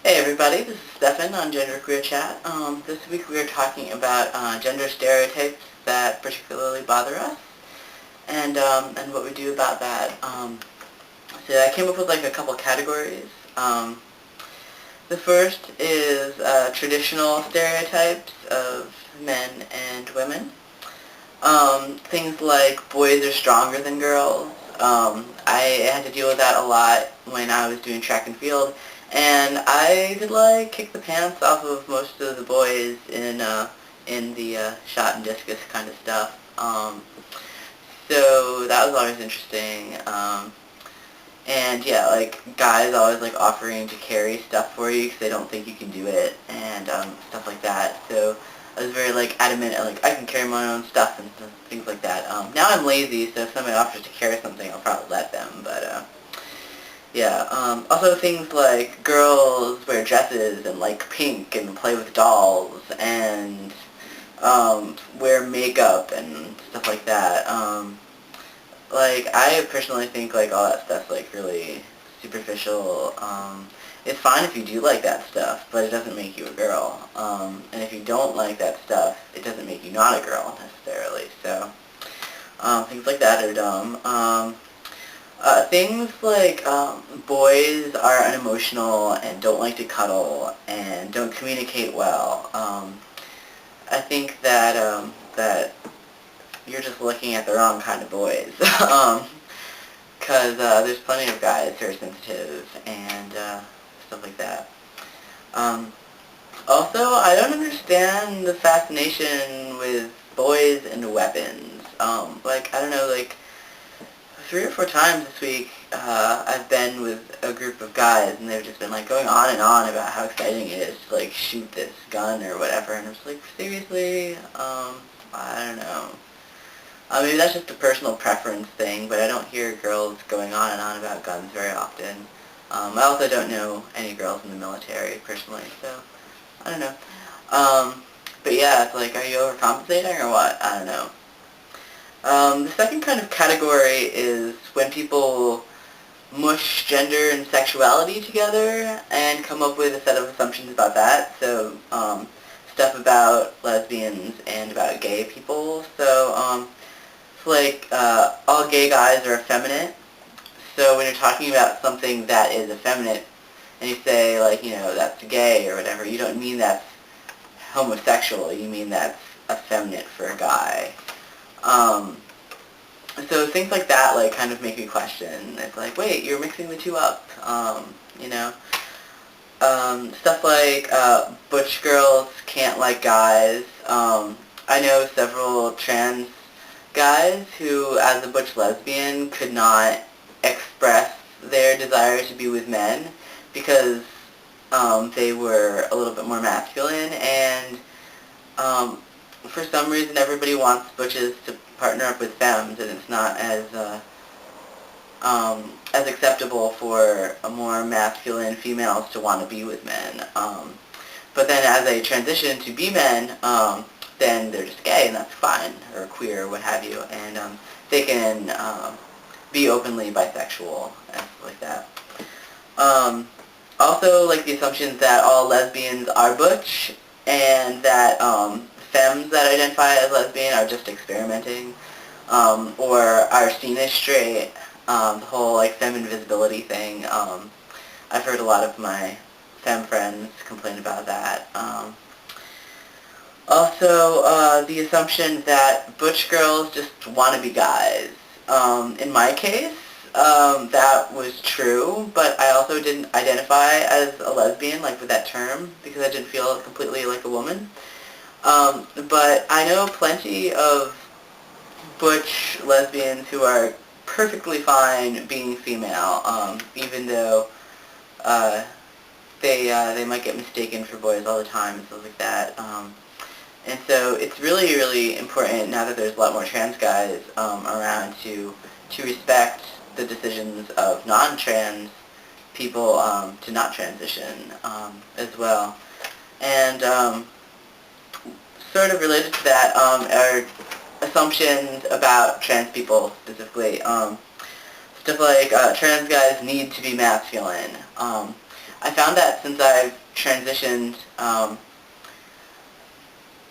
Hey everybody, this is Stefan on Gender Queer Chat. This week we are talking about gender stereotypes that particularly bother us and what we do about that. So I came up with like a couple categories. The first is traditional stereotypes of men and women. Things like boys are stronger than girls. I had to deal with that a lot when I was doing track and field, and I could like kick the pants off of most of the boys in the shot and discus kind of stuff. So that was always interesting. And yeah, like guys always like offering to carry stuff for you because they don't think you can do it and stuff like that. So I was very like adamant and like I can carry my own stuff and things like that. Now I'm lazy, so if somebody offers to carry something, I'll probably let them. But yeah. Also things like girls wear dresses and like pink and play with dolls and wear makeup and stuff like that. Like, I personally think, like, all that stuff's, like, really superficial. It's fine if you do like that stuff, but it doesn't make you a girl. And if you don't like that stuff, it doesn't make you not a girl, necessarily. So, things like that are dumb. Things like, boys are unemotional and don't like to cuddle and don't communicate well. I think that you're just looking at the wrong kind of boys. Because there's plenty of guys who are sensitive and stuff like that. Also, I don't understand the fascination with boys and weapons. Like, I don't know, like, 3 or 4 times this week, I've been with a group of guys, and they've just been, like, going on and on about how exciting it is to, like, shoot this gun or whatever, and I'm just like, seriously? I don't know. Maybe that's just a personal preference thing, but I don't hear girls going on and on about guns very often. I also don't know any girls in the military, personally, so I don't know. But yeah, it's like, are you overcompensating or what? I don't know. The second kind of category is when people mush gender and sexuality together and come up with a set of assumptions about that. So, stuff about lesbians and about gay people. So, it's like, all gay guys are effeminate. So when you're talking about something that is effeminate, and you say, like, you know, that's gay or whatever, you don't mean that's homosexual, you mean that's effeminate for a guy. So things like that, like, kind of make me question. It's like, wait, you're mixing the two up, you know? Stuff like, butch girls can't like guys. I know several trans guys who, as a butch lesbian, could not express their desire to be with men because they were a little bit more masculine, and for some reason everybody wants butches to partner up with femmes, and it's not as acceptable for a more masculine females to want to be with men. But then as they transition to be men, then they're just gay, and that's fine, or queer, or what have you, and they can be openly bisexual and stuff like that. Also, like the assumption that all lesbians are butch, and that femmes that identify as lesbian are just experimenting, or are seen as straight. The whole like femme invisibility thing. I've heard a lot of my femme friends complain about that. Also, the assumption that butch girls just want to be guys. In my case, that was true, but I also didn't identify as a lesbian, like with that term, because I didn't feel completely like a woman. But I know plenty of butch lesbians who are perfectly fine being female, even though they might get mistaken for boys all the time and stuff like that. And so it's really, really important now that there's a lot more trans guys around to respect the decisions of non-trans people to not transition as well. And sort of related to that are assumptions about trans people specifically. Stuff like trans guys need to be masculine. I found that since I've transitioned,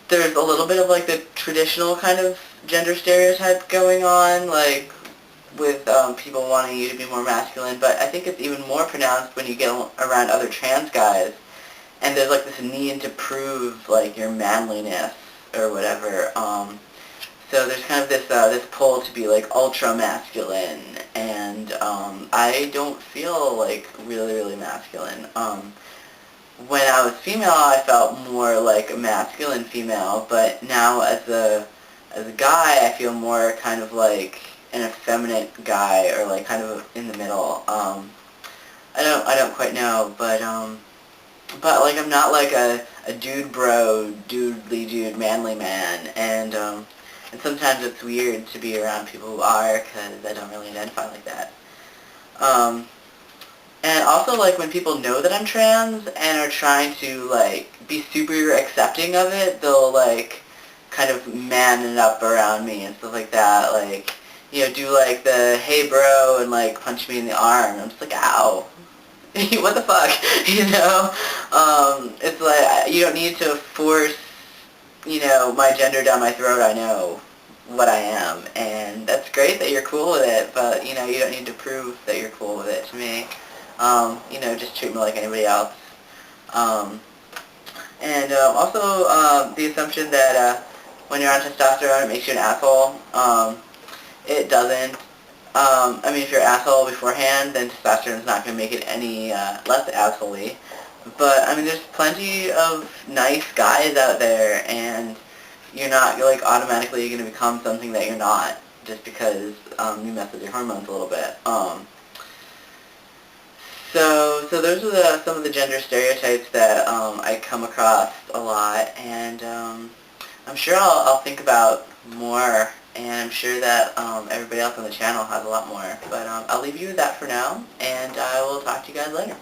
there's a little bit of like the traditional kind of gender stereotype going on, like with people wanting you to be more masculine, but I think it's even more pronounced when you get around other trans guys, and there's like this need to prove like your manliness or whatever. So there's kind of this pull to be like ultra masculine, and I don't feel like really masculine. When I was female, I felt more like a masculine female, but now as a guy, I feel more kind of like an effeminate guy, or like kind of in the middle. I don't quite know, but like I'm not like a dude bro, dudely dude, manly man, and sometimes it's weird to be around people who are, because I don't really identify like that. Um, and also, like, when people know that I'm trans and are trying to, like, be super accepting of it, they'll, like, kind of man it up around me and stuff like that. Like, you know, do, like, the, hey, bro, and, like, punch me in the arm. I'm just like, ow. What the fuck? You know? It's like, you don't need to force, you know, my gender down my throat. I know what I am. And that's great that you're cool with it, but, you know, you don't need to prove that you're cool with it to me. You know, just treat me like anybody else. Um, and also the assumption that when you're on testosterone it makes you an asshole. It doesn't. I mean, if you're an asshole beforehand, then testosterone is not going to make it any less asshole-y. But, I mean, there's plenty of nice guys out there, and you're not, like, automatically going to become something that you're not, just because you mess with your hormones a little bit. So those are some of the gender stereotypes that I come across a lot, and I'm sure I'll think about more, and I'm sure that everybody else on the channel has a lot more. But I'll leave you with that for now, and I will talk to you guys later.